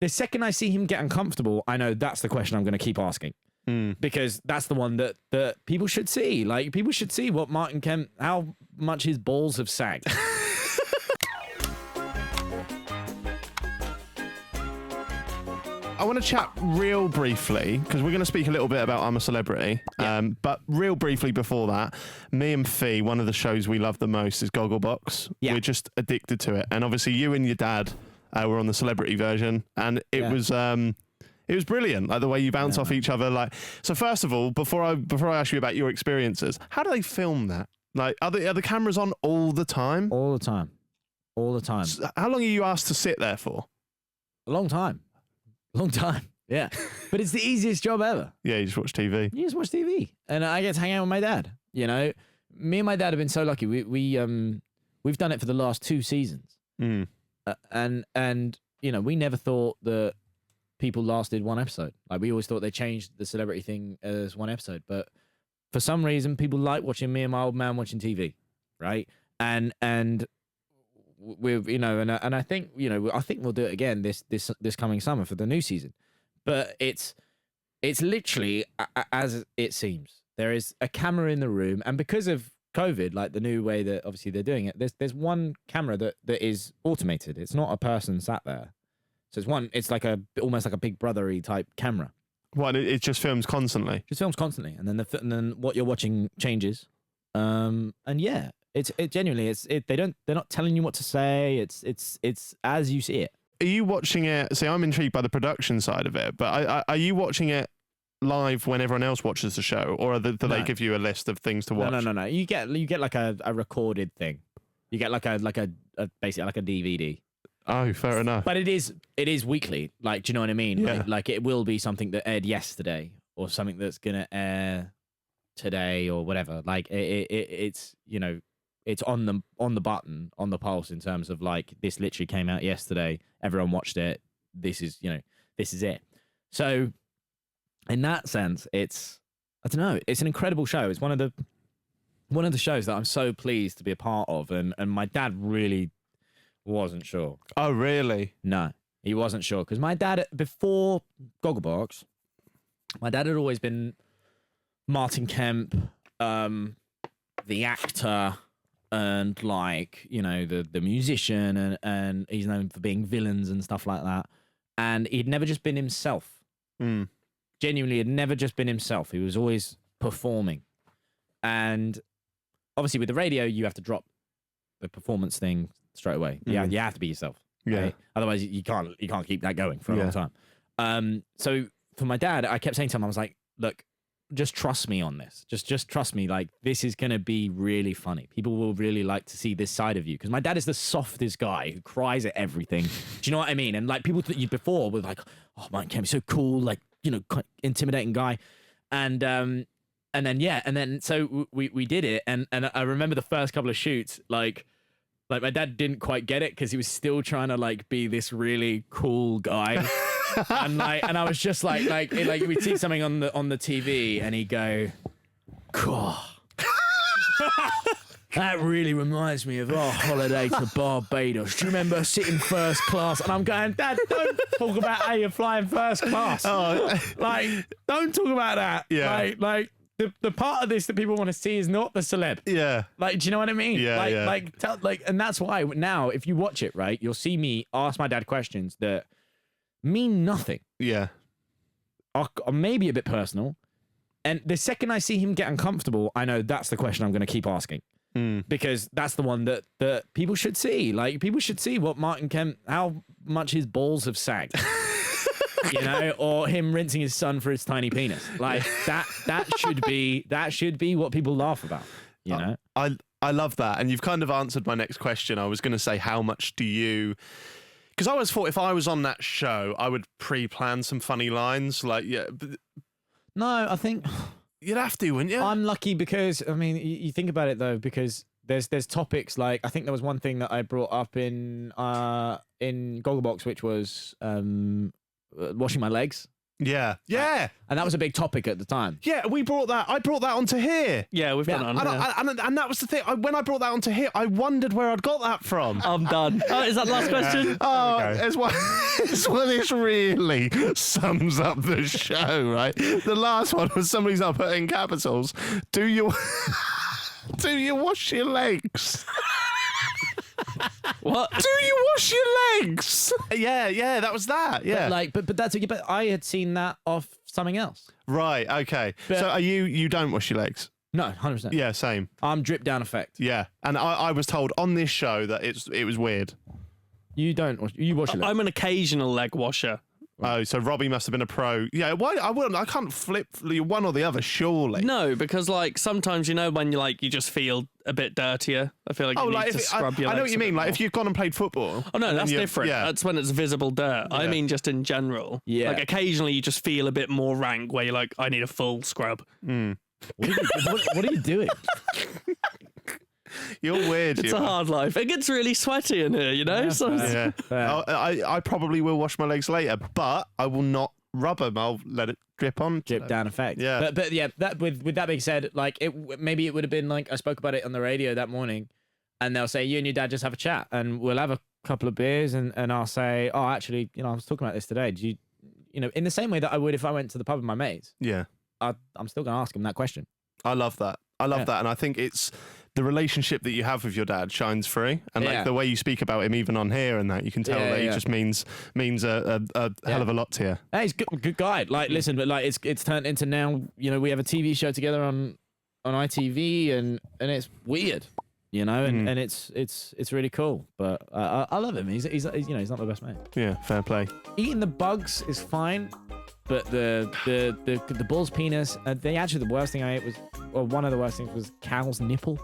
the second I see him get uncomfortable, I know that's the question I'm going to keep asking. Because that's the one that people should see. Like, people should see what Martin Kemp, how much his balls have sagged. I want to chat real briefly, because we're going to speak a little bit about I'm a Celebrity. Yeah. But real briefly before that, me and Fee, one of the shows we love the most is Gogglebox. Yeah. We're just addicted to it. And obviously you and your dad were on the Celebrity version, and it was brilliant, like the way you bounce off each other. Like, so first of all, before I ask you about your experiences, how do they film that? Like, are the cameras on all the time? All the time. All the time. So how long are you asked to sit there for? A long time. Long time. Yeah. But it's the easiest job ever. Yeah, you just watch TV. You just watch TV. And I get to hang out with my dad. You know, me and my dad have been so lucky. We've done it for the last 2 seasons. And you know, we never thought that people lasted 1 episode. Like, we always thought they changed the celebrity thing as 1 episode, but for some reason people like watching me and my old man watching TV, right? And we've, you know, and I think, you know, I think we'll do it again this coming summer for the new season. But it's literally as it seems. There is a camera in the room, and because of COVID, like the new way that obviously they're doing it, there's one camera that is automated. It's not a person sat there. So it's like almost like a Big Brother-y type camera. What, it just films constantly? Just films constantly, and then what you're watching changes. And yeah, it genuinely they're not telling you what to say. It's as you see it. Are you watching it? See, I'm intrigued by the production side of it, but are you watching it live when everyone else watches the show, or do they give you a list of things to watch? No. You get like a recorded thing. You get like a basically like a DVD. Oh, fair enough. But it is weekly. Like, do you know what I mean? Yeah. Like it will be something that aired yesterday, or something that's gonna air today, or whatever. Like it's, you know, it's on the button, on the pulse, in terms of like, this literally came out yesterday. Everyone watched it. This is, you know, this is it. So in that sense, it's, I don't know, it's an incredible show. It's one of the shows that I'm so pleased to be a part of, and my dad really wasn't sure. Oh, really? No, he wasn't sure, because my dad, before Gogglebox, my dad had always been Martin Kemp, the actor, and like, you know, the musician, and he's known for being villains and stuff like that. And he'd never just been himself. Genuinely, had never just been himself. He was always performing. And obviously with the radio, you have to drop the performance thing straight away. Yeah, you have to be yourself. Yeah. Right? Otherwise, you can't keep that going for a long time. So for my dad, I kept saying to him, I was like, look, just trust me on this. Just trust me. Like, this is going to be really funny. People will really like to see this side of you. Because my dad is the softest guy who cries at everything. Do you know what I mean? And like, people that you before were like, oh, Martin Kemp is so cool. Like, you know, intimidating guy. And then so we did it. And I remember the first couple of shoots, like my dad didn't quite get it, because he was still trying to like be this really cool guy. and I was just like we'd see something on the TV, and he'd go, God, that really reminds me of our holiday to Barbados. Do you remember sitting first class? And I'm going, Dad, don't talk about how you're flying first class. Like, don't talk about that. Yeah. Like the part of this that people want to see is not the celeb. Yeah. Like, do you know what I mean? Yeah. And that's why now, if you watch it, right, you'll see me ask my dad questions that mean nothing. Yeah. Or maybe a bit personal. And the second I see him get uncomfortable, I know that's the question I'm going to keep asking. Because that's the one that people should see. Like, people should see what Martin Kemp, how much his balls have sagged. You know, or him rinsing his son for his tiny penis. Like, that should be what people laugh about, you know? I love that. And you've kind of answered my next question. I was going to say, how much do you... Because I always thought if I was on that show, I would pre-plan some funny lines. Like, yeah. No, I think... You'd have to, wouldn't you? I'm lucky because, I mean, you think about it, though, because there's topics like... I think there was one thing that I brought up in Gogglebox, which was washing my legs. Yeah. Yeah. And that was a big topic at the time. Yeah, I brought that onto here. Yeah, we've done it on here. And that was the thing. When I brought that onto here, I wondered where I'd got that from. I'm done. Oh, is that the last question? Oh, it's one. It's one. This really sums up the show, right? The last one was somebody's up put in capitals. Do you wash your legs? What? Do you wash your legs? Yeah, that was that. Yeah, But that's but I had seen that off something else. right. Okay. But- So you don't wash your legs? No, 100%. Yeah, same. I'm drip down effect. Yeah, and I was told on this show that it was weird. You don't. You wash your legs. I'm an occasional leg washer. Oh, so Robbie must have been a pro. Yeah, why? I can't flip one or the other, surely. No, because like sometimes when you just feel a bit dirtier. I feel like you need to scrub your legs. I know what you a bit mean. Like more. if you've gone and played football. Oh no, and that's then different. Yeah. That's when it's visible dirt. I Yeah. mean, just in general. Yeah. Like occasionally, you just feel a bit more rank, where you're like, I need a full scrub. What are you doing? You're weird. It's a hard life. It gets really sweaty in here, Yeah, So fair. Yeah. I probably will wash my legs later, but I will not rub them. I'll let it drip on. Drip down effect. Yeah. But yeah, that with that being said, like maybe it would have been like I spoke about it on the radio that morning, and they'll say you and your dad just have a chat, and we'll have a couple of beers, and I'll say, oh, actually, I was talking about this today. Do you in the same way that I would if I went to the pub with my mates, Yeah. I'm still gonna ask him that question. I love that. I love Yeah. that, and I think it's the relationship that you have with your dad shines through, and like Yeah. the way you speak about him, even on here, and that you can tell Yeah, that he yeah. just means a hell of a lot to you. Hey, he's good guy. Like, listen, but like it's turned into now. We have a TV show together on ITV, and it's weird. And it's really cool. But I love him. He's not the best mate. Yeah, fair play. Eating the bugs is fine, but the bull's penis. The worst thing I ate was, or one of the worst things was cow's nipple.